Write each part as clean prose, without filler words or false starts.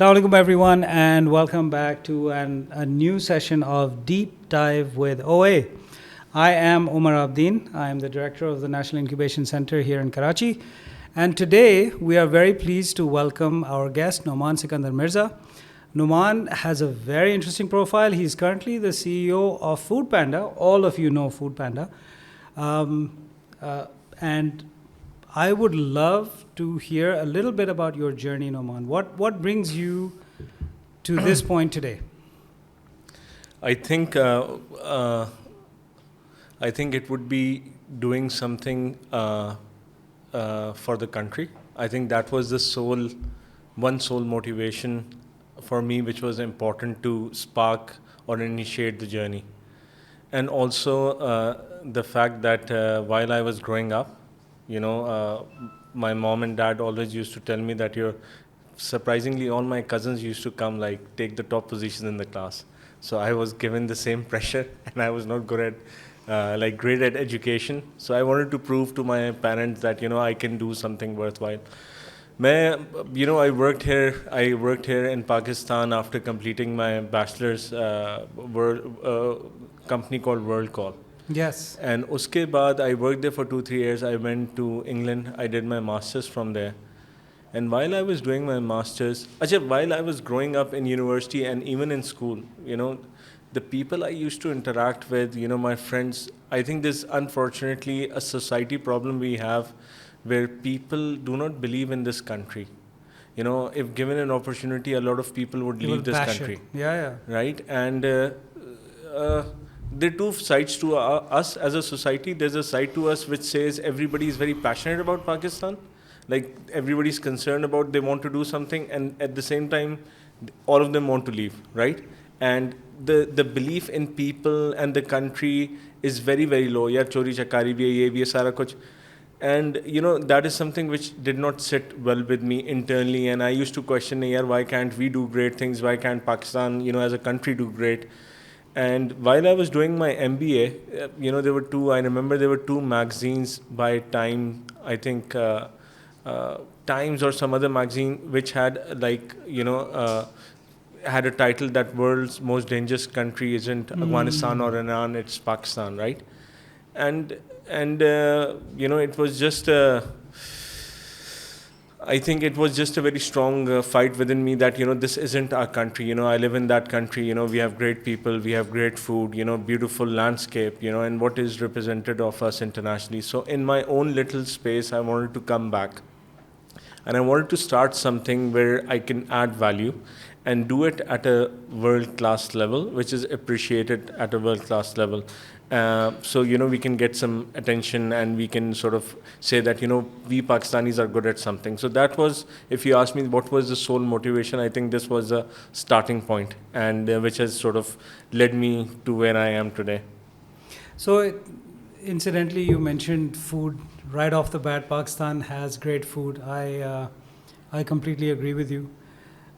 Assalamu alaikum everyone and welcome back to a new session of Deep Dive with OA. I am Omar Abdeen. I am the director of the National Incubation Center here in Karachi. And today we are very pleased to welcome our guest, Noman Sikandar Mirza. Noman has a very interesting profile. He's currently the CEO of Food Panda. All of you know Food Panda. And I would love to hear a little bit about your journey, Noman. What brings you to this point today? I think it would be doing something for the country. I think that was the one sole motivation for me, which was important to spark or initiate the journey. And also the fact that while I was growing up, my mom and dad always used to tell me that surprisingly all my cousins used to come like take the top position in the class. So I was given the same pressure and I was not good at great at education. So I wanted to prove to my parents that I can do something worthwhile. I worked here in Pakistan after completing my bachelor's company called WorldCall. Yes. And uske baad, I worked there for 2-3 years. I went to England. I did my master's from there. And while I was doing my master's, while I was growing up in university and even in school, the people I used to interact with, my friends, I think there's unfortunately a society problem we have where people do not believe in this country. If given an opportunity, a lot of people would leave this country. Yeah. Right? And there are two sides to us as a society. There's a side to us which says everybody is very passionate about Pakistan. Like everybody's concerned about, they want to do something, and at the same time, all of them want to leave, right? And the belief in people and the country is very, very low. Yeah, chori chakari bhi hai, ye bhi hai, sara kuch. And that is something which did not sit well with me internally, and I used to question, yeah, why can't we do great things? Why can't Pakistan, as a country do great? And while I was doing my MBA, I remember there were two magazines by Time, I think Times or some other magazine, which had had a title that world's most dangerous country isn't Afghanistan or Iran, it's Pakistan, right? And it was just I think it was just a very strong fight within me that, this isn't our country. I live in that country. We have great people, we have great food, beautiful landscape, and what is represented of us internationally. So in my own little space, I wanted to come back. And I wanted to start something where I can add value and do it at a world-class level, which is appreciated at a world-class level. So, we can get some attention and we can sort of say that, we Pakistanis are good at something. So that was, if you ask me what was the sole motivation, I think this was a starting point, and which has sort of led me to where I am today. So, incidentally, you mentioned food right off the bat. Pakistan has great food. I completely agree with you.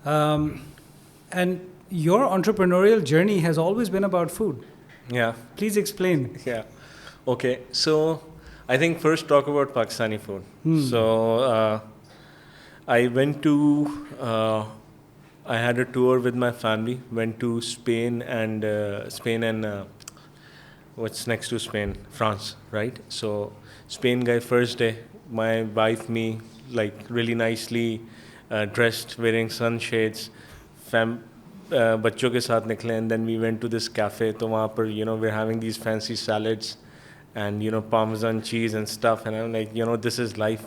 And your entrepreneurial journey has always been about food. Yeah. Please explain. Yeah. Okay. So I think first talk about Pakistani food. So I went to, I had a tour with my family, went to Spain and what's next to Spain? France, right? So Spain guy first day, my wife, me, like really nicely dressed, wearing sunshades, बच्चों के साथ निकले, and then we went to this cafe. तो वहाँ पर we're having these fancy salads and Parmesan cheese and stuff, and I'm like, this is life.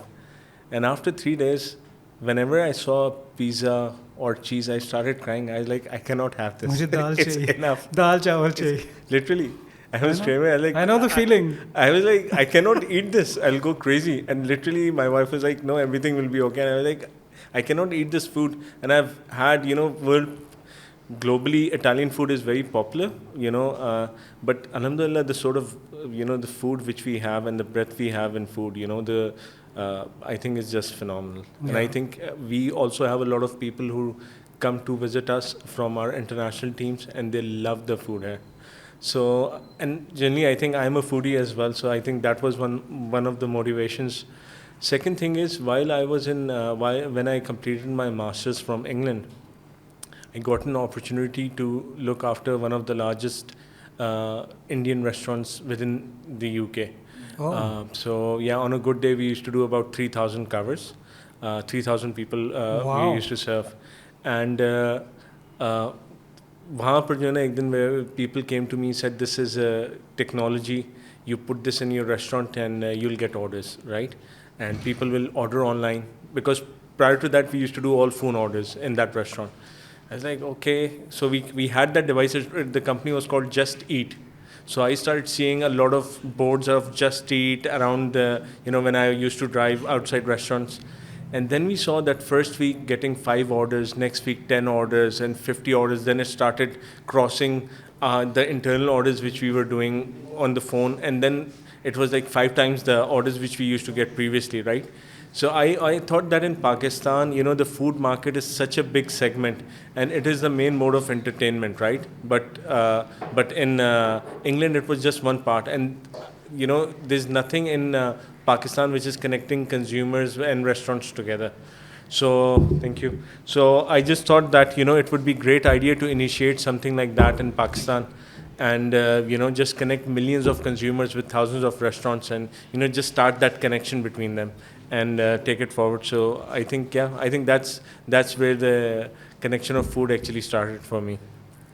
And after 3 days, whenever I saw pizza or cheese, I started crying. I was like, I cannot have this. मुझे दाल It's चाहिए. enough. दाल चावल चाहिए. Literally, I was screaming. I know the feeling. I was like, I cannot eat this. I'll go crazy. And literally, my wife was like, no, everything will be okay. And I was like, I cannot eat this food. And I've had, globally, Italian food is very popular, but alhamdulillah, the sort of, the food which we have and the breadth we have in food, I think is just phenomenal. Yeah. And I think we also have a lot of people who come to visit us from our international teams, and they love the food here. So, and generally, I think I'm a foodie as well, so I think that was one of the motivations. Second thing is, while I was when I completed my master's from England, I got an opportunity to look after one of the largest Indian restaurants within the UK. Oh. So yeah, on a good day we used to do about 3,000 covers, 3,000 people we Wow. used to serve, and वहाँ पर जो है ना एक दिन where people came to me said this is a technology, you put this in your restaurant and you'll get orders, right? And people will order online because prior to that we used to do all phone orders in that restaurant. I was like, okay, so we had that device. The company was called Just Eat. So I started seeing a lot of boards of Just Eat around the, when I used to drive outside restaurants. And then we saw that first week getting 5 orders, next week 10 orders and 50 orders. Then it started crossing the internal orders which we were doing on the phone. And then it was like 5 times the orders which we used to get previously, right? So I thought that in Pakistan, the food market is such a big segment, and it is the main mode of entertainment, right? But in England, it was just one part, and there's nothing in Pakistan which is connecting consumers and restaurants together. So thank you. So I just thought that it would be great idea to initiate something like that in Pakistan, and just connect millions of consumers with thousands of restaurants, and just start that connection between them and take it forward. So I think that's where the connection of food actually started for me.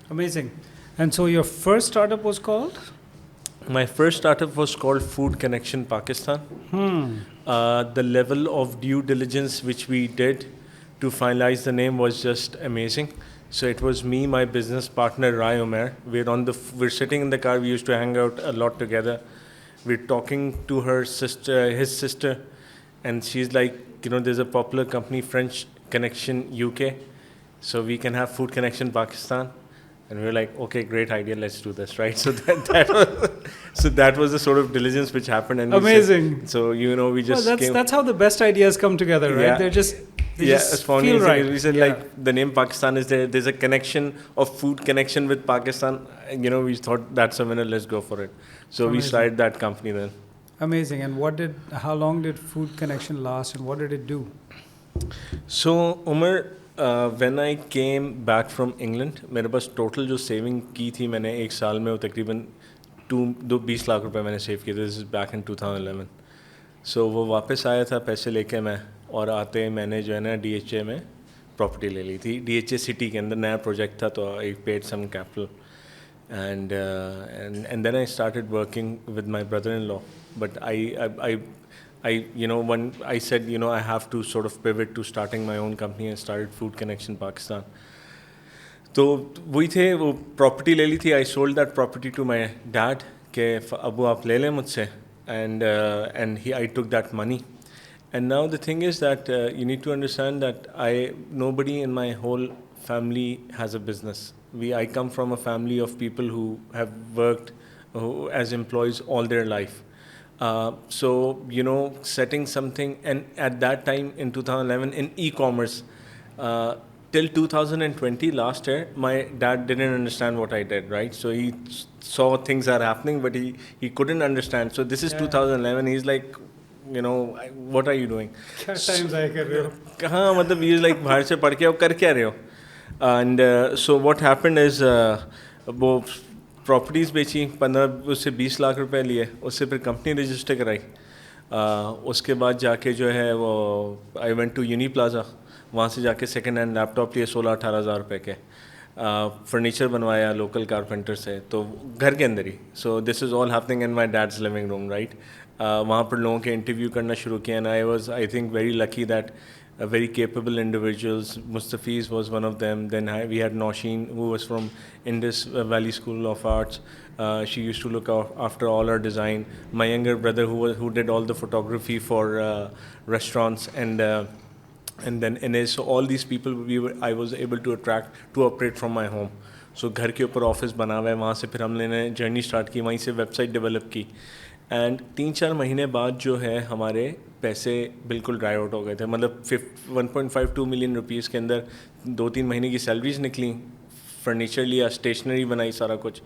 Amazing. And so your first startup was called? My first startup was called Food Connection Pakistan. The level of due diligence which we did to finalize the name was just amazing. So it was me, my business partner Rai Umair. We're sitting in the car. We used to hang out a lot together. We're talking to his sister, and she's like, there's a popular company, French Connection UK, so we can have Food Connection Pakistan. And we were like, okay, great idea, let's do this, right? So that was the sort of diligence which happened. And amazing. We just that's how the best ideas come together, right? Yeah. They just feel right. We said like the name Pakistan is there. There's a connection of food connection with Pakistan. We thought that's a winner. Let's go for it. So we started that company then. Amazing. And how long did Food Connection last, and what did it do? So Umar, when I came back from England, मेरे पास total जो saving की थी मैंने एक साल में वो तकरीबन 20 लाख रुपए मैंने save किए थे. This is back in 2011. So वो वापस आया था पैसे लेके मैं, और आते मैंने जो है ना DHA में प्रॉपर्टी ले ली थी. DHA सिटी के अंदर नया प्रोजेक्ट था, तो I paid some capital, and then I started working with my brother-in-law. But when I said I have to sort of pivot to starting my own company, and started Food Connection Pakistan. तो वही थे, वो property ले ली थी. I sold that property to my dad कि अबू आप ले लें मुझसे, and I took that money. And now the thing is that you need to understand that nobody in my whole family has a business. I come from a family of people who have worked as employees all their life. So setting something, and at that time in 2011 in e-commerce, till 2020 last year, my dad didn't understand what I did, right? So he saw things are happening, but he couldn't understand. So this is 2011. He's like, what are you doing? क्या time ज़ाया कर रहे हो? हाँ, मतलब he is like बाहर से पढ़ के आप कर क्या रहे हो? And so what happened is वो प्रॉपर्टीज़ बेची, 15 उससे 20 लाख रुपए लिए, उससे फिर कंपनी रजिस्टर कराई. उसके बाद जाके जो है वो I went to Uni Plaza, वहाँ से जाके सेकंड हैंड लैपटॉप लिए 16-18 हज़ार रुपये के. फर्नीचर बनवाया लोकल कारपेंटर से, तो घर के अंदर ही. So this is all happening in my dad's living room, right? वहाँ पर लोगों के इंटरव्यू करना शुरू किया, and I think very lucky that very capable individuals. Mustafiz was one of them. Then we had Nausheen, who was from Indus Valley School of Arts. She used to look after all our design. My younger brother, who did all the photography for restaurants, and then Ines. So all these people I was able to attract to operate from my home. So घर के ऊपर office बना हुआ है, वहाँ से फिर हमने जर्नी स्टार्ट की, वहीं से वेबसाइट डेवलप की. एंड 3-4 महीने बाद जो है हमारे पैसे बिल्कुल ड्राई आउट हो गए थे. मतलब 1.52 मिलियन रुपीज़ के अंदर 2-3 महीने की सैलरीज निकली, फर्नीचर लिया, स्टेशनरी बनाई, सारा कुछ.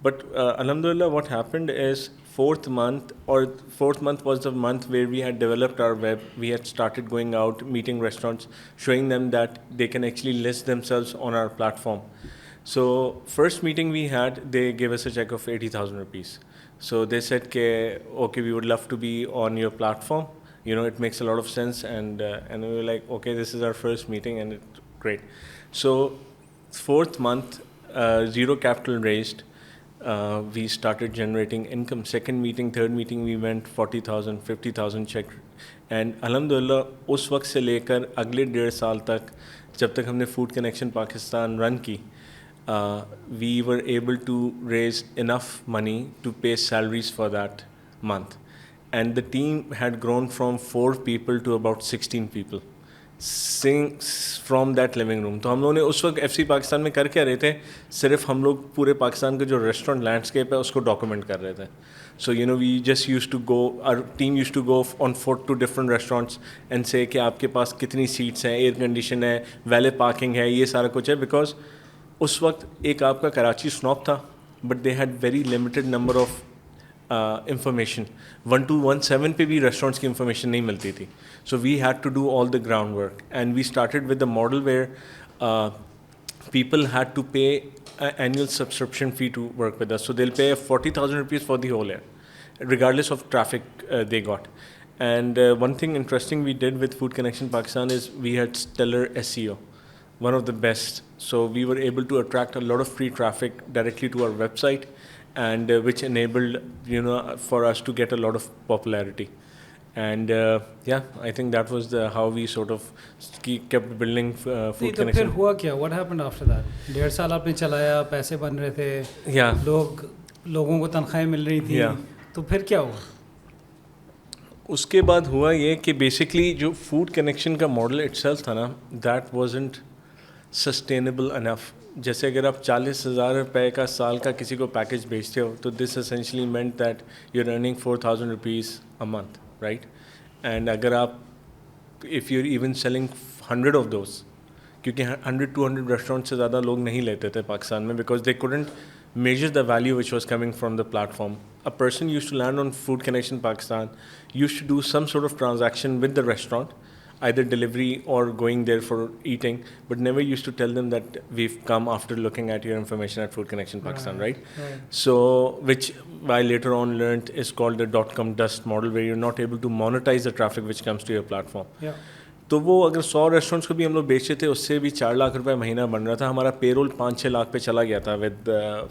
But alhamdulillah, what happened is fourth month was the month where we had developed our web. We had started going out, meeting restaurants, showing them that they can actually list themselves on our platform. So first meeting we had, they gave us a check of 80,000 rupees. So they said, okay, we would love to be on your platform. You know, it makes a lot of sense. And we were like, okay, this is our first meeting and it's great. So fourth month, zero capital raised. We started generating income. Second meeting, third meeting, we went 40,000, 50,000 check. And alhamdulillah, उस वक्त से लेकर अगले 1.5 साल तक जब तक हमने फूड कनेक्शन पाकिस्तान रन की, we were able to raise enough money to pay salaries for that month. And the team had grown from 4 people to about 16 people. From that living room. तो हम लोगों ने उस वक्त FC पाकिस्तान में कर क्या रहे थे, सिर्फ हम लोग पूरे पाकिस्तान का जो रेस्टोरेंट लैंडस्केप है उसको डॉक्यूमेंट कर रहे थे. So you know we just use to go, our team use to go on foot to different restaurants and say कि आपके पास कितनी सीट्स हैं, एयर कंडीशन है, वैले पार्किंग है, ये सारा कुछ है. बिकॉज उस वक्त एक आपका कराची स्नॉप था, but they had very limited number of information. 1217 पे भी restaurants की information नहीं मिलती थी. So we had to do all the groundwork, and we started with the model where people had to pay an annual subscription fee to work with us. So they'll pay 40,000 rupees for the whole year, regardless of traffic they got. And one thing interesting we did with Food Connection Pakistan is we had stellar SEO, one of the best. So we were able to attract a lot of free traffic directly to our website, and which enabled, you know, for us to get a lot of popularity. And yeah, I think that was how we sort of kept building Food तो Connection. फिर हुआ क्या? What happened after that? 1.5 साल आपने चलाया, पैसे बन रहे थे, Yeah. लोगों को तनख्वाहें मिल रही थी. Yeah. तो फिर क्या हुआ? उसके बाद हुआ ये कि बेसिकली जो फूड कनेक्शन का मॉडल इटसेल्फ था ना, दैट वाजंट सस्टेनेबल अनफ. जैसे अगर आप 40,000 रुपये का साल का किसी को पैकेज बेचते हो, तो this essentially meant that you are earning 4,000 rupees a month, right. And अगर आप if you are even selling 100 of those, क्योंकि 100-200 रेस्टोरेंट से ज़्यादा लोग नहीं लेते थे पाकिस्तान में, because they couldn't measure the value which was coming from the platform. A person used to land on Food Connection Pakistan, used to do some sort of transaction with the restaurant, either delivery or going there for eating, but never used to tell them that we've come after looking at your information at Food Connection Pakistan, right? So, which I later on learned is called the .com dust model, where you're not able to monetize the traffic which comes to your platform. Yeah. तो वो अगर 100 restaurants को भी हम लोग बेचते थे, उससे भी 4 लाख रुपए महीना बन रहा था. हमारा पेरोल 5-6 लाख पे चला गया था विद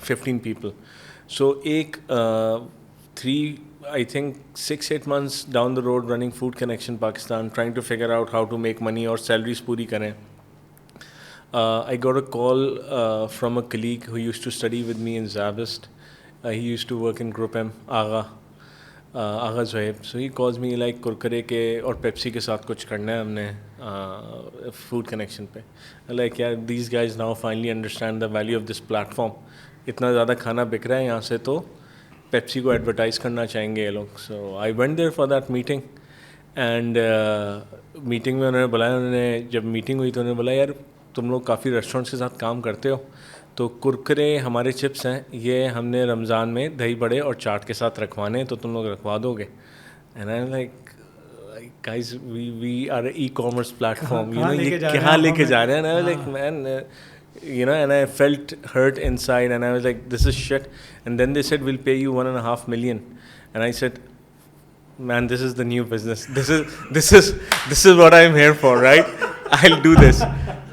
15 पीपल. सो एक 6-8 months down the road running Food Connection Pakistan, trying to figure out how to make money और salaries पूरी करें, I got a call from a colleague who used to study with me in Zabist. He used to work in Group M, Agha Zohaib. So he calls me like Kurkure के और Pepsi के साथ कुछ करना है हमने फूड कनेक्शन पे. Like यार, these guys now finally understand the value of this platform. इतना ज़्यादा खाना बिक रहा है यहाँ से, तो पेप्सी को एडवर्टाइज़ करना चाहेंगे ये लोग. So I went there for that meeting, and meeting में उन्होंने बुलाया. उन्होंने जब मीटिंग हुई तो उन्होंने बोला, यार तुम लोग काफ़ी रेस्टोरेंट्स के साथ काम करते हो, तो कुरकुरे हमारे चिप्स हैं, ये हमने रमज़ान में दही बड़े और चाट के साथ रखवाने हैं, तो तुम लोग रखवा दोगे. And I like, guys, we are an e-commerce platform, you know, ये कहाँ लेके जा रहे हैं. And I was like, man, you know, and I felt hurt inside, and I was like, this is shit. And then they said, we'll pay you 1.5 million. And I said, man, this is the new business. This is what I'm here for, right? I'll do this.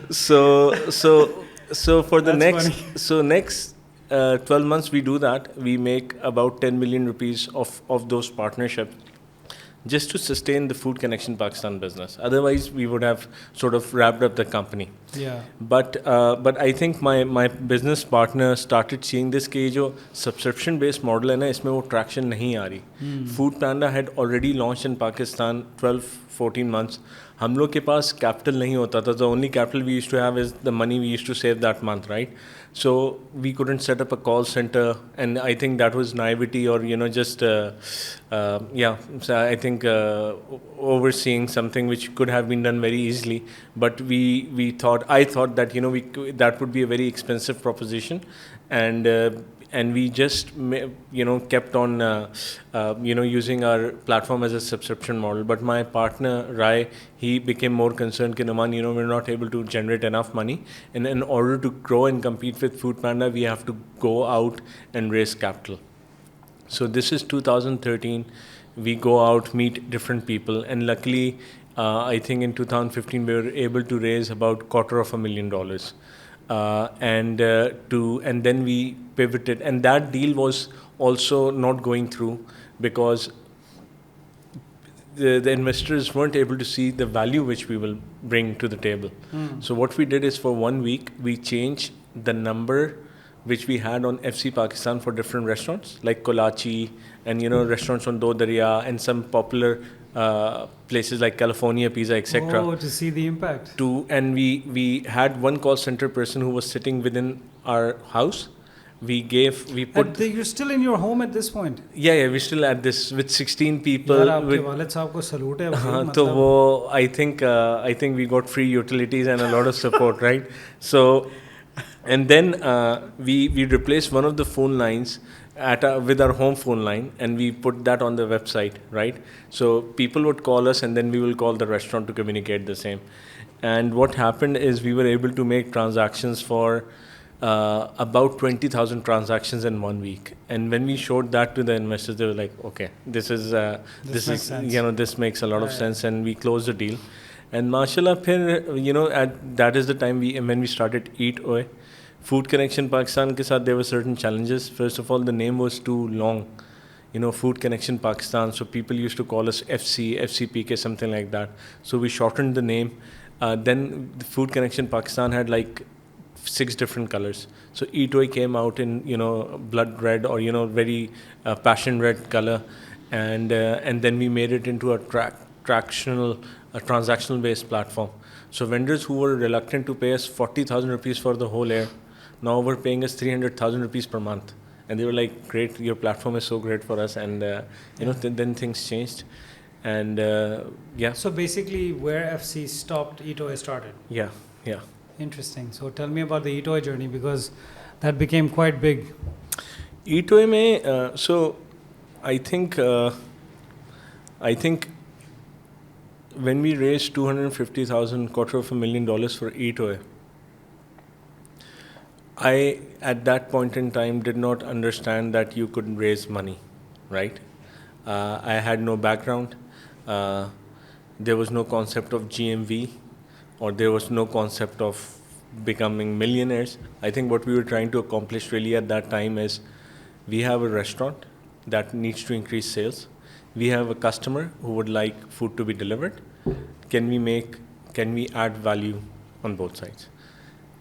So for the next 12 months we do that. We make about 10 million rupees of those partnerships, just to sustain the Food Connection Pakistan business. Otherwise, we would have sort of wrapped up the company. Yeah. But I think my business partner started seeing this कि जो subscription based model है ना, इसमें वो traction नहीं आ रही. Food Panda had already launched in Pakistan 12-14 months. हम लोग के पास capital नहीं होता था. The only capital we used to have is the money we used to save that month, right? So we couldn't set up a call center, and I think that was naivety, or you know, just so I think overseeing something which could have been done very easily. But I thought that, you know, that would be a very expensive proposition, and and we just kept on using our platform as a subscription model. But my partner Rai, he became more concerned. Naman, we're not able to generate enough money, and in order to grow and compete with Foodpanda, we have to go out and raise capital. So this is 2013. We go out, meet different people, and luckily, I think in 2015 we were able to raise about $250,000. And then we pivoted, and that deal was also not going through because the investors weren't able to see the value which we will bring to the table. So what we did is, for 1 week we changed the number which we had on FC Pakistan for different restaurants like Kolachi and restaurants on Do Darya and some popular places like California Pizza, etc. Oh, to see the impact. And we had one call center person who was sitting within our house. You're still in your home at this point? Yeah, we're still at this with 16 people. यार आपके वालिद साहब को salute है भाई, तो वो I think we got free utilities and a lot of support, right? So, and then we replaced one of the phone lines with our home phone line, and we put that on the website, right? So people would call us, and then we will call the restaurant to communicate the same. And what happened is we were able to make transactions for about 20,000 transactions in 1 week. And when we showed that to the investors, they were like, okay, this makes sense. This makes a lot of sense, and we closed the deal. And mashallah, that is the time when we started Eat Oe. Food Connection Pakistan ke saath, there were certain challenges. First of all, the name was too long. Food Connection Pakistan. So people used to call us FC, FCPK, something like that. So we shortened the name. Then the Food Connection Pakistan had like 6 different colors. So Eat Oe came out in blood red or very passion red color, and then we made it into a transactional based platform. So vendors who were reluctant to pay us 40,000 rupees for the whole year now were paying us 300,000 rupees per month, and they were like, great, your platform is so great for us. And then things changed, and So basically, where FC stopped, Eat Oe started. Yeah. Interesting. So tell me about the Eat Oe journey, because that became quite big. Eat Oe mein, so I think when we raised $250,000, $250,000 for Eat Oe, I at that point in time did not understand that you could raise money, right? I had no background. There was no concept of GMV, or there was no concept of becoming millionaires. I think what we were trying to accomplish really at that time is, we have a restaurant that needs to increase sales. We have a customer who would like food to be delivered. Can we add value on both sides?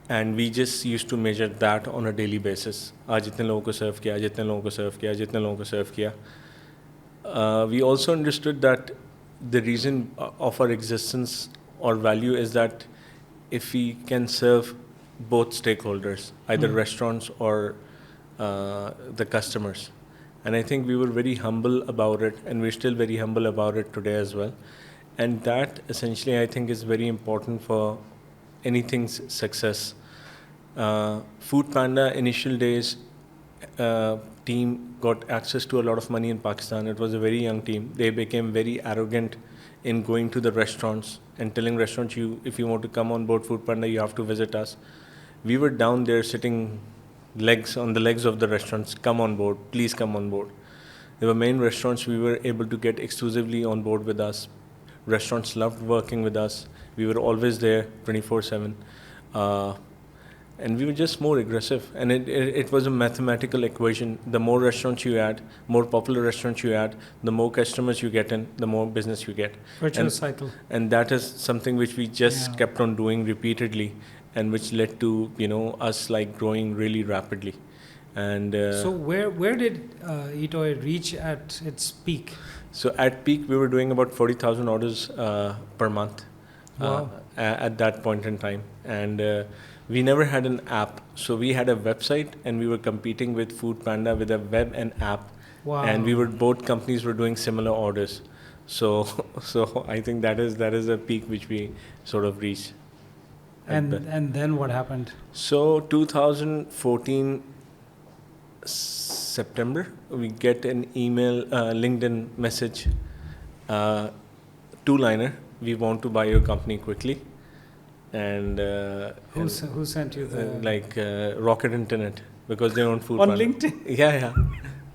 And we just used to measure that on a daily basis. आज इतने लोगों को serve किया, जितने लोगों को serve किया, जितने लोगों को serve किया. We also understood that the reason of our existence or value is that if we can serve both stakeholders, either restaurants or the customers. And I think we were very humble about it, and we're still very humble about it today as well. And that essentially, I think, is very important for anything's success. Foodpanda initial days team got access to a lot of money in Pakistan. It was a very young team. They became very arrogant in going to the restaurants and telling restaurants, if you want to come on board Foodpanda, you have to visit us. We were down there sitting on the legs of the restaurants. Come on board, please come on board. There were main restaurants we were able to get exclusively on board with us. Restaurants loved working with us. We were always there 24/7. And we were just more aggressive. And it was a mathematical equation. The more restaurants you add, more popular restaurants you add, the more customers you get in, the more business you get. Virtuous cycle. And that is something which we just kept on doing repeatedly, and which led to us like growing really rapidly. And so where did Eat Oe reach at its peak? So at peak we were doing about 40,000 orders per month. Wow. At that point in time. And we never had an app. So we had a website, and we were competing with Foodpanda with a web and app. Wow. And both companies were doing similar orders. So I think that is a peak which we sort of reached. And then what happened? So 2014, September, we get an email, LinkedIn message, two-liner, we want to buy your company quickly. And Who sent you the... Rocket Internet, because they own Food On Panda. LinkedIn? Yeah.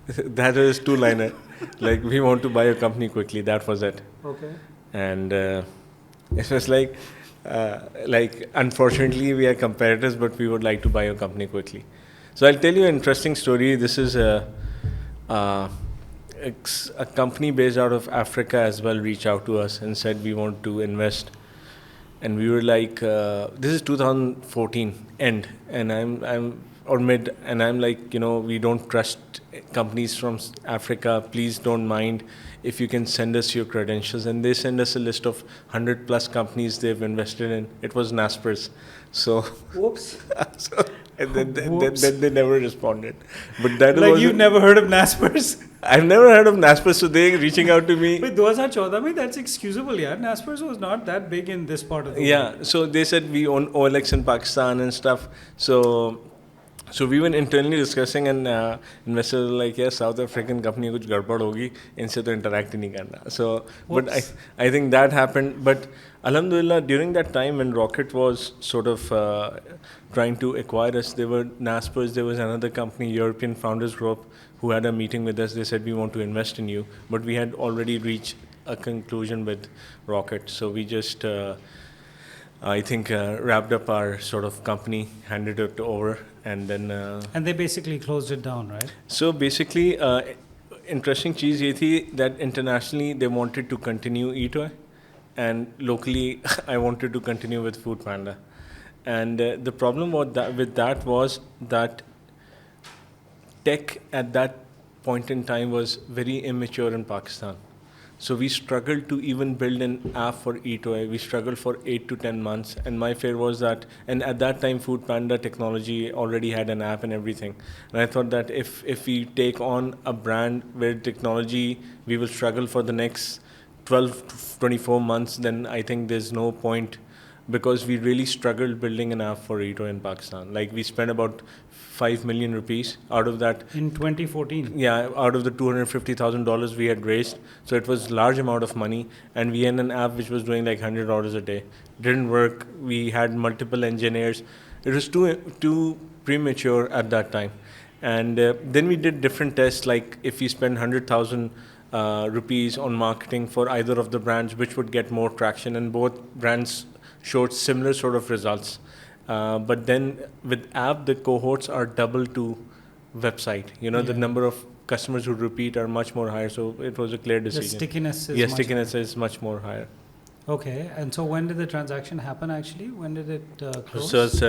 That is two-liner. Like, we want to buy your company quickly. That was it. Okay. And it was like, unfortunately, we are competitors, but we would like to buy your company quickly. So I'll tell you an interesting story. This is a company based out of Africa as well reached out to us and said we want to invest. And we were like, this is 2014 end, and I'm or mid, and I'm like, we don't trust companies from Africa. Please don't mind if you can send us your credentials. And they send us a list of 100 plus companies they've invested in. It was Naspers. So, whoops. And then they never responded. But that like was you've never heard of Naspers? I've never heard of Naspers, so they reaching out to me. Wait, 2014 mein, that's excusable, yeah. Naspers was not that big in this part of the world. Yeah, so they said we own OLX in Pakistan and stuff. So we were internally discussing, and investors were like, yes, South African company kuch gadbad hogi, inse to interact hi nahi karna. So, but I think that happened. But Alhamdulillah, during that time when Rocket was sort of trying to acquire us, there were Naspers, there was another company, European Founders Group, who had a meeting with us. They said, we want to invest in you. But we had already reached a conclusion with Rocket. So we just... I think wrapped up our sort of company, handed it over, and then... and they basically closed it down, right? So basically, interesting cheese ye thi that internationally they wanted to continue Eatoy, and locally I wanted to continue with Food Panda. And the problem with that was that tech at that point in time was very immature in Pakistan. So we struggled to even build an app for Eatoy. We struggled for 8 to 10 months. And my fear was that, and at that time, Food Panda technology already had an app and everything. And I thought that if we take on a brand where technology, we will struggle for the next 12 to 24 months, then I think there's no point, because we really struggled building an app for Eatoy in Pakistan. Like, we spent about 5 million rupees out of that. In 2014? Yeah, out of the $250,000 we had raised. So it was large amount of money. And we had an app which was doing like $100 a day. Didn't work. We had multiple engineers. It was too premature at that time. And then we did different tests, like if we spend 100,000 rupees on marketing for either of the brands, which would get more traction. And both brands showed similar sort of results. But then with app, the cohorts are double to website. The number of customers who repeat are much more higher. So it was a clear decision. The stickiness is yes, stickiness is much more higher. Okay. And so when did the transaction happen actually? When did it close? So it's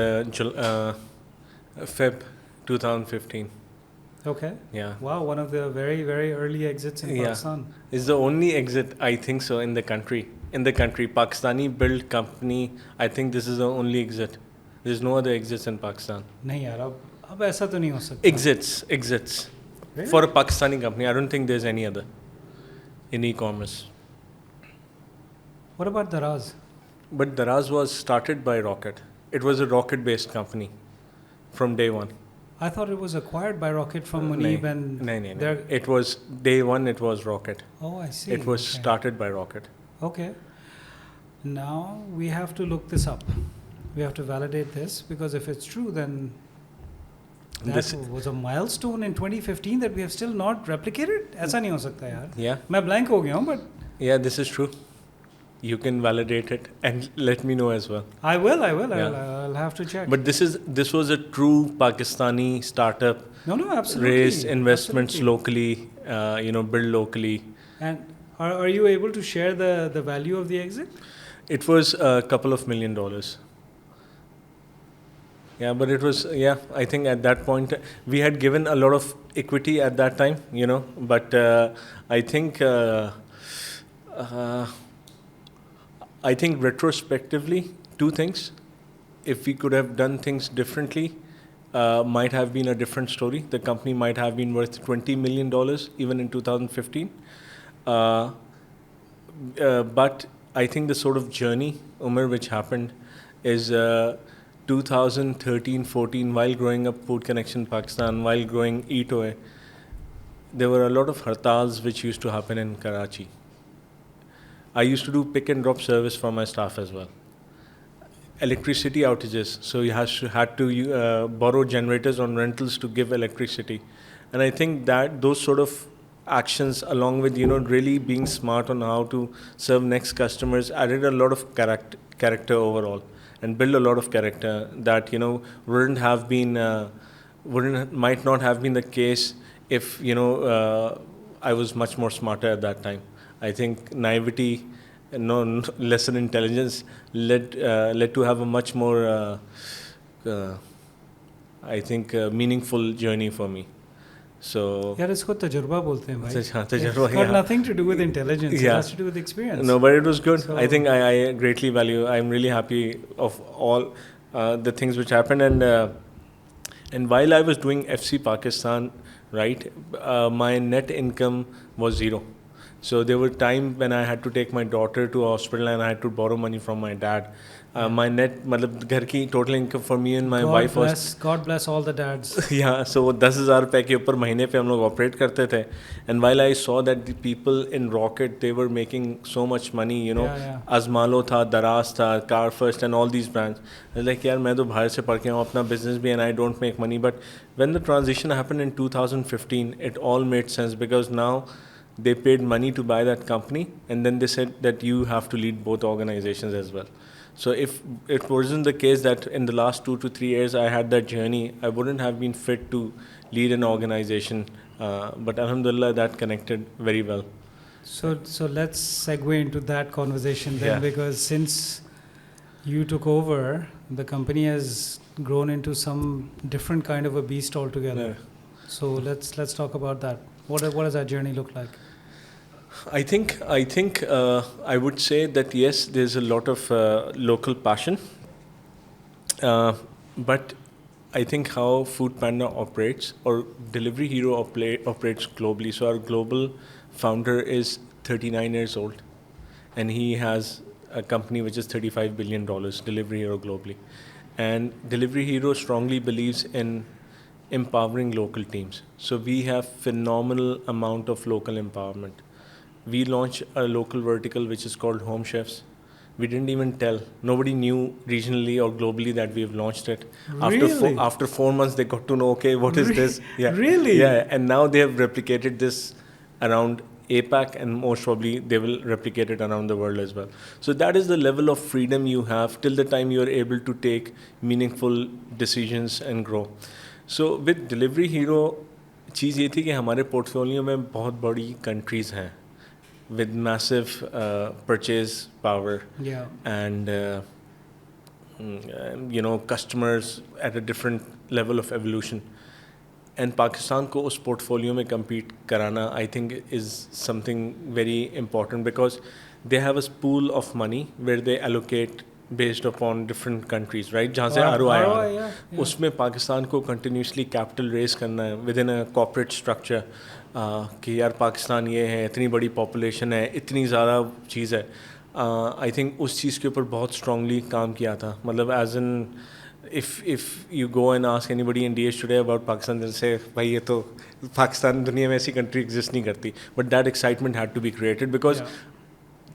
Feb 2015. Okay. Yeah. Wow, one of the very, very early exits in Pakistan. It's the only exit, I think so, in the country. Pakistani built company, I think this is the only exit. There's no other exits in Pakistan. नहीं यार, अब ऐसा तो नहीं हो सकता. Exits. Really? For a Pakistani company, I don't think there's any other in e-commerce. What about Daraz? But Daraz was started by Rocket. It was a Rocket-based company from day one. I thought it was acquired by Rocket from Munib and... No. It was day one, it was Rocket. Oh, I see. It was started by Rocket. Okay. Now we have to look this up. We have to validate this, because if it's true, then that was a milestone in 2015 that we have still not replicated. ऐसा नहीं हो सकता यार. Yeah. मैं blank हो गया हूँ, but... Yeah, this is true. You can validate it and let me know as well. I will. Yeah. I'll have to check. But this was a true Pakistani startup. No, absolutely. Raised investments locally, build locally. And are you able to share the value of the exit? It was a couple of $1 million. Yeah, but it was, I think at that point, we had given a lot of equity at that time, but I think retrospectively, two things. If we could have done things differently, might have been a different story. The company might have been worth $20 million even in 2015. But I think the sort of journey, Umar, which happened is 2013-14, while growing up Food Connection Pakistan, while growing Eat Away, there were a lot of hartals which used to happen in Karachi. I used to do pick and drop service for my staff as well. Electricity outages, so you had to borrow generators on rentals to give electricity. And I think that those sort of actions, along with really being smart on how to serve next customers, added a lot of character overall, and build a lot of character that might not have been the case if I was much more smarter at that time. I think naivety, lesser intelligence led to have a much more meaningful journey for me. So यार इसको तजुर्बा बोलते हैं भाई. तजुर्बा, It's got yeah. nothing to do with intelligence. It Yeah. has to do with experience. No, but it was good. So- I think I greatly value. I'm really happy of all the things which happened, and while I was doing FC Pakistan, right, my net income was zero. So there were times when I had to take my daughter to a hospital and I had to borrow money from my dad. My net, मतलब घर की total income for me and my wife was God bless all the dads. yeah, so 10,000 रुपए के ऊपर महीने पे हम लोग ऑपरेट करते थे. And while I saw that the people in Rocket, they were making so much money, Yeah. Azmalo था, Daraz था, Car First and all these brands. I was like, यार मैं तो बाहर से पढ़ के हूँ, अपना business भी, and I don't make money. But when the transition happened in 2015, it all made sense because now they paid money to buy that company, and then they said that you have to lead both organizations as well. So if it wasn't the case that in the last 2 to 3 years I had that journey, I wouldn't have been fit to lead an organization. But Alhamdulillah, that connected very well. So let's segue into that conversation then, Yeah. because since you took over, the company has grown into some different kind of a beast altogether. Yeah. So let's talk about that. What does that journey look like? I think I would say that yes, there's a lot of local passion, but I think how Food Panda operates or Delivery Hero operates globally. So our global founder is 39 years old, and he has a company which is $35 billion, Delivery Hero globally. And Delivery Hero strongly believes in empowering local teams. So we have phenomenal amount of local empowerment. We launched a local vertical which is called Home Chefs. We didn't even tell. Nobody knew regionally or globally that we've launched it. Really? After 4 months, they got to know, okay, what is this? Yeah. Really? Yeah, and now they have replicated this around APAC, and most probably they will replicate it around the world as well. So that is the level of freedom you have till the time you are able to take meaningful decisions and grow. So with Delivery Hero, चीज़ ये थी कि हमारे portfolio में बहुत बड़ी countries हैं with massive purchase power. Yeah. And customers at a different level of evolution. And Pakistan को उस portfolio में compete कराना, I think, is something very important because they have a pool of money where they allocate based upon different countries, right? जहाँ से ROI आ रहा है, उसमें पाकिस्तान को continuously capital raise करना है within a corporate structure. कि यार पाकिस्तान ये है, इतनी बड़ी population है, इतनी ज़्यादा चीज़ है. I think उस चीज़ के ऊपर बहुत strongly काम किया था. मतलब as in if you go and ask anybody in DH today about Pakistan, they'll say, भाई ये तो पाकिस्तान दुनिया में ऐसी country exist नहीं करती. But that excitement had to be created because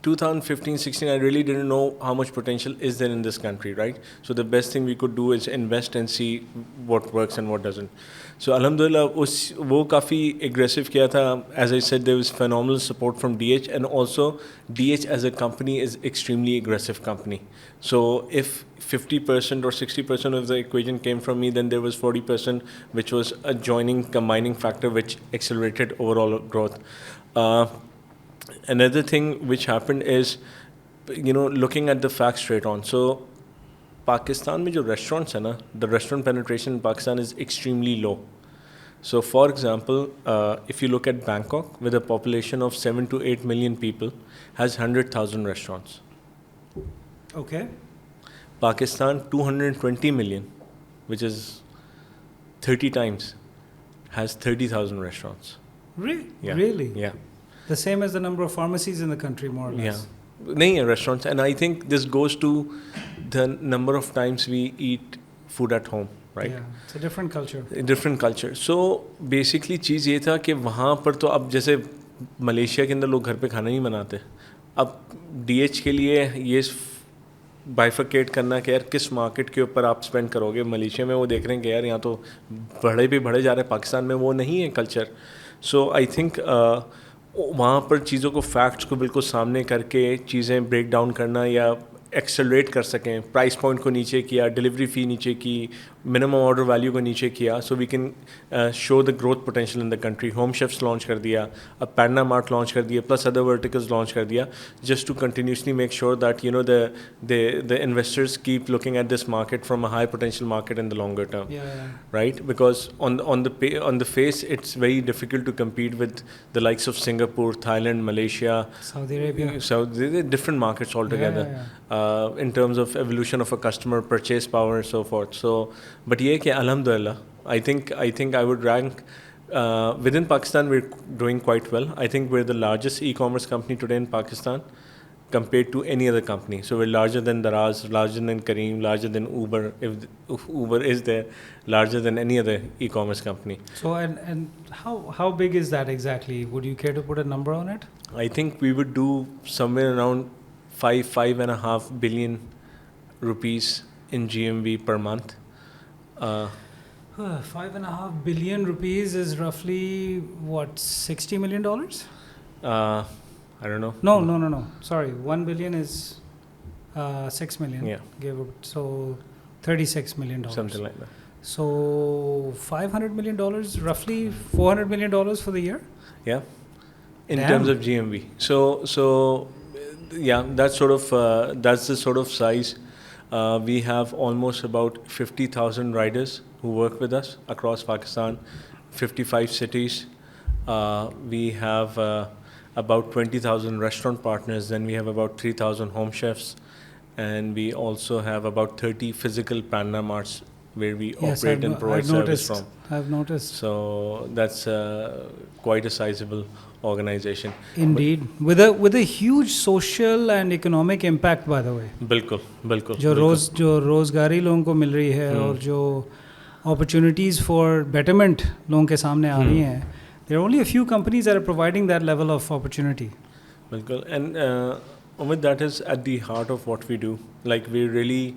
2015-16, I really didn't know how much potential is there in this country, right? So the best thing we could do is invest and see what works and what doesn't. So Alhamdulillah, वो काफ़ी aggressive किया था. As I said, there was phenomenal support from DH, and also DH as a company is extremely aggressive company. So if 50% or 60% of the equation came from me, then there was 40% which was a combining factor which accelerated overall growth. Another thing which happened is, looking at the facts straight on. So, Pakistan में जो restaurants है ना, the restaurant penetration in Pakistan is extremely low. So, for example, if you look at Bangkok, with a population of 7 to 8 million people, has 100,000 restaurants. Okay. Pakistan, 220 million, which is 30 times, has 30,000 restaurants. Really? Yeah. The same as the number of pharmacies in the country, more or less. Yeah. नहीं है restaurants, and I think this goes to the number of times we eat food at home, right? Yeah, it's a different culture. Different culture. So basically चीज़ ये था कि वहाँ पर तो अब जैसे मलेशिया के अंदर लोग घर पे खाना नहीं बनाते. अब DH के लिए ये बाइफिकेट करना कि यार किस मार्केट के ऊपर आप स्पेंड करोगे. मलेशिया में वो देख रहे हैं कि यार यहाँ तो बढ़े भी बढ़े जा रहे हैं, पाकिस्तान में वो नहीं है कल्चर. सो आई थिंक वहाँ पर चीज़ों को, फैक्ट्स को बिल्कुल सामने करके चीज़ें ब्रेक डाउन करना या एक्सेलरेट कर सकें, प्राइस पॉइंट को नीचे किया, डिलीवरी फ़ी नीचे की, मिनिमम ऑर्डर वैल्यू को नीचे किया, so we can show the growth potential in the country. Home chefs launch कर दिया, अब पैंडा मार्ट लॉन्च कर दिया, प्लस अदर वर्टिकल्स लॉन्च कर दिया, just to continuously make sure that you know the investors keep looking at this market from a high potential market in the longer term. Yeah. Right, because on the face it's very difficult to compete with the likes of Singapore, Thailand, Malaysia, Saudi Arabia. so they're different markets altogether. In terms of evolution of a customer purchase power and so forth. So but yeah, कि alhamdulillah, I think I would rank within Pakistan we're doing quite well. I think we're the largest e-commerce company today in Pakistan compared to any other company. So we're larger than Daraz, larger than Careem, larger than Uber, if Uber is there, larger than any other e-commerce company. So and how big is that exactly? Would you care to put a number on it? I think we would do somewhere around 5.5 billion rupees in GMV per month. 5.5 billion rupees is roughly what, $60 million? I don't know. No. Sorry, 1 billion is 6 million. Yeah. Give it, so $36 million. Something like that. So $500 million, roughly $400 million for the year. Yeah. In Damn. terms of GMV. So yeah, that's the sort of size. We have almost about 50,000 riders who work with us across Pakistan, 55 cities. We have about 20,000 restaurant partners. Then we have about 3,000 home chefs, and we also have about 30 physical Panda Marts where we operate and provide service from. I've noticed. So that's quite a sizable organization. Indeed, with a huge social and economic impact, by the way. बिल्कुल जो रोजगारी लोगों को मिल रही है और जो opportunities for betterment लोगों के सामने आ रही हैं. There are only a few companies that are providing that level of opportunity. बिल्कुल. And Umid, that is at the heart of what we do. Like we really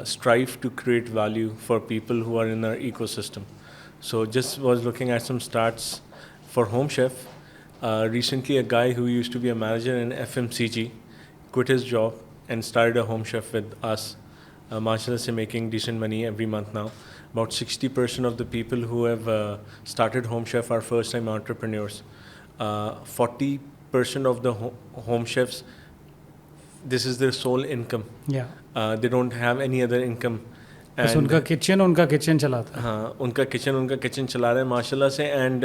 strive to create value for people who are in our ecosystem. So just was looking at some stats for Home Chef. Recently, a guy who used to be a manager in FMCG quit his job and started a Home Chef with us. Mashallah, is making decent money every month now. About 60% of the people who have started Home Chef are first-time entrepreneurs. 40% of the home chefs, this is their sole income. Yeah. They don't have any other income. बस उनका kitchen चलाता है. हाँ, उनका kitchen चला रहे हैं माशाल्लाह से. And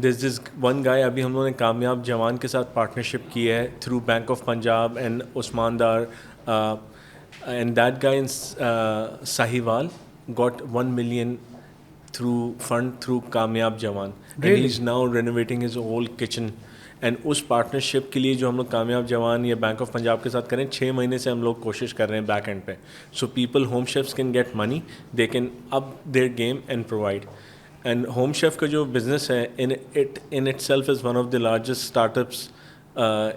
there's this one guy, अभी हम लोगों ने कामयाब जवान के साथ पार्टनरशिप की है through Bank of Punjab and Usman Dar, and that guy in Sahiwal got 1 million through कामयाब जवान. Really? And he's now renovating his whole kitchen. And उस पार्टनरशिप के लिए जो हम लोग कामयाब जवान या बैंक ऑफ पंजाब के साथ करें, 6 महीने से हम लोग कोशिश कर रहे हैं बैक एंड पे. So people, home chefs can get money, they can up their game and provide. And home chef का जो बिजनेस है in itself is one of the largest startups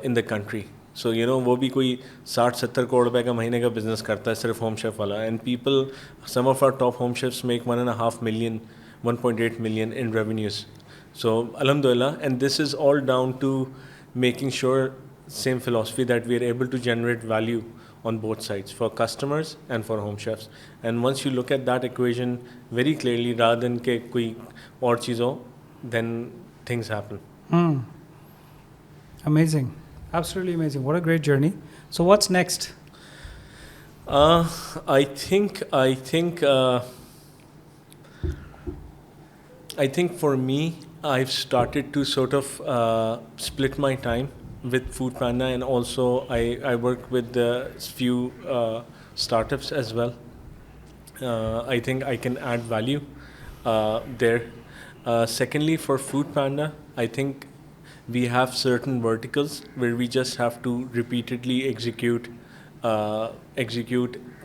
in the country. So you no वो भी कोई 60-70 करोड़ रुपए का महीने का बिजनेस करता है सिर्फ होम शेफ वाला. And people, some of our top home chefs make 1.5 million, 1.8 million in revenues. So alhamdulillah, and this is all down to making sure, same philosophy, that we are able to generate value on both sides for customers and for home chefs. And once you look at that equation very clearly, rather than ke koi aur cheez ho, then things happen. Amazing, absolutely amazing. What a great journey. So what's next? I think for me, I've started to sort of split my time with Food Panda, and also I work with a few startups as well. I think I can add value there. Secondly, for Food Panda, I think we have certain verticals where we just have to repeatedly execute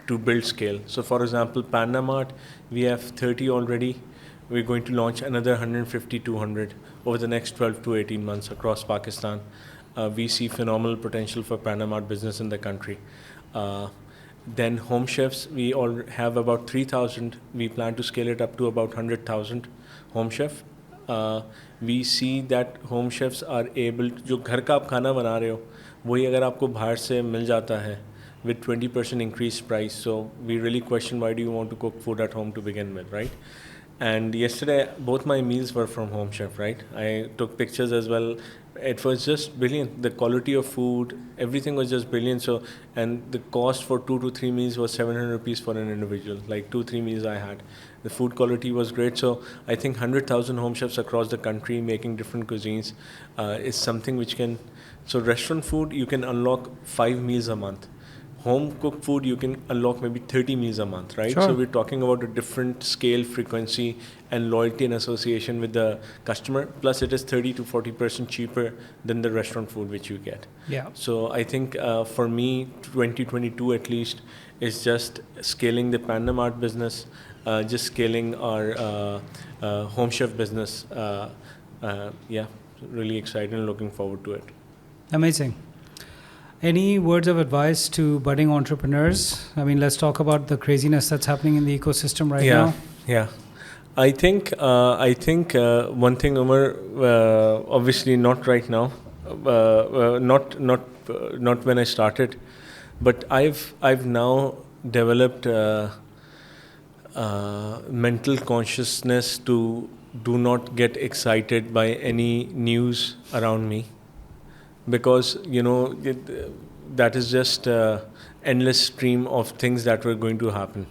to build scale. So for example, Panda Mart, we have 30 already. We're going to launch another 150, 200 over the next 12 to 18 months across Pakistan. We see phenomenal potential for Panda Mart business in the country. Then Home Chefs, we all have about 3,000. We plan to scale it up to about 100,000 Home Chef. We see that Home Chefs are able, जो घर का आप खाना बना रहे हो, वही अगर आपको बाहर से मिल जाता है with 20% increased price. So we really question, why do you want to cook food at home to begin with, right? And yesterday, both my meals were from Home Chef, right? I took pictures as well. It was just brilliant. The quality of food, everything was just brilliant. So, and the cost for 2 to 3 meals was 700 rupees for an individual. Like 2-3 meals I had. The food quality was great. So I think 100,000 Home Chefs across the country making different cuisines is something which can. So restaurant food, you can unlock 5 meals a month. Home cooked food, you can unlock maybe 30 meals a month, right? Sure. So we're talking about a different scale, frequency, and loyalty and association with the customer. Plus, it is 30 to 40% cheaper than the restaurant food which you get. Yeah. So I think for me, 2022 at least is just scaling the Panda Mart business, just scaling our Home Chef business. Yeah, really excited and looking forward to it. Amazing. Any words of advice to budding entrepreneurs? I mean, let's talk about the craziness that's happening in the ecosystem right now. Yeah. I think one thing, Umar, obviously not right now, not when I started, but I've now developed mental consciousness to do not get excited by any news around me. Because that is just endless stream of things that were going to happen.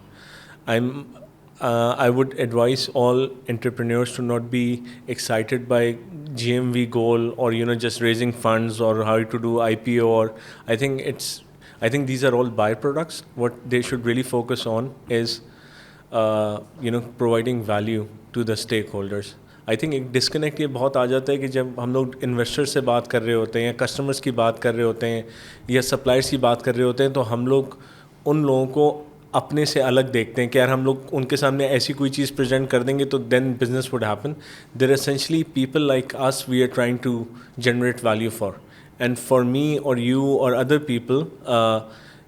I would advise all entrepreneurs to not be excited by GMV goal or just raising funds or how to do IPO. Or I think these are all byproducts. What they should really focus on is providing value to the stakeholders. I think एक disconnect ये बहुत आ जाता है कि जब हम लोग investor से बात कर रहे होते हैं या कस्टमर्स की बात कर रहे होते हैं या सप्लायर्स की बात कर रहे होते हैं, तो हम लोग उन लोगों को अपने से अलग देखते हैं कि यार हम लोग उनके सामने ऐसी कोई चीज़ प्रेजेंट कर देंगे तो then business would happen. There essentially people like us we are trying to generate value for, and for me और यू और other people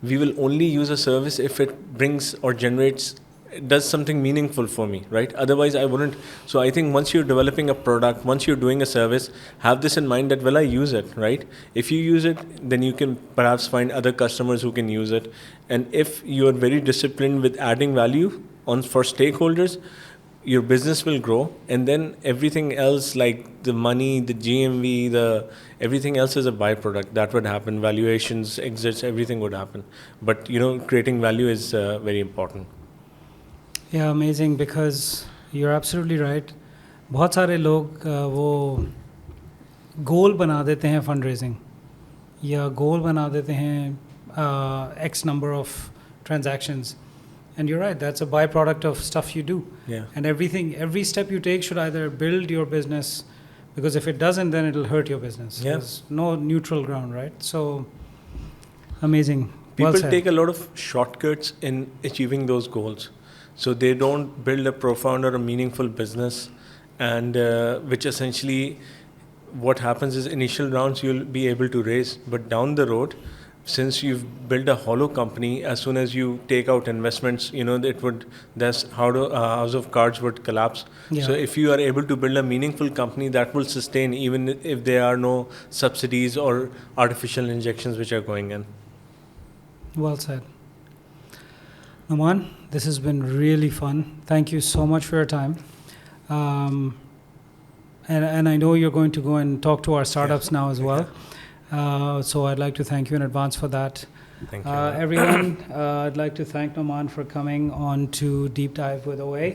we will only use a service if it brings or generates, does something meaningful for me, right? Otherwise I wouldn't. So I think once you're developing a product, once you're doing a service, have this in mind that will I use it, right? If you use it, then you can perhaps find other customers who can use it. And if you are very disciplined with adding value for stakeholders, your business will grow, and then everything else like the money, the GMV, everything else is a byproduct. That would happen. Valuations, exits, everything would happen. But creating value is very important. Yeah, amazing, because you're absolutely right. बहुत सारे लोग वो गोल बना देते हैं fund raising, या गोल बना देते हैं X number of transactions. And you're right, that's a byproduct of stuff you do. Yeah. And every step you take should either build your business, because if it doesn't, then it'll hurt your business. Yeah. There's no neutral ground, right? So, amazing. People Well said. take a lot of shortcuts in achieving those goals. So they don't build a profound or a meaningful business, and which essentially what happens is initial rounds you'll be able to raise, but down the road, since you've built a hollow company, as soon as you take out investments, that's how House of Cards would collapse. Yeah. So if you are able to build a meaningful company that will sustain even if there are no subsidies or artificial injections which are going in. Well said. Noman, this has been really fun. Thank you so much for your time. And I know you're going to go and talk to our startups now as well. So I'd like to thank you in advance for that. Thank you. Everyone, I'd like to thank Noman for coming on to Deep Dive with OA.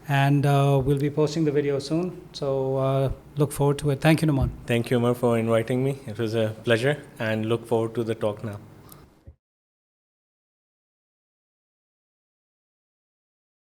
And we'll be posting the video soon. So look forward to it. Thank you, Noman. Thank you, Umar, for inviting me. It was a pleasure, and look forward to the talk now.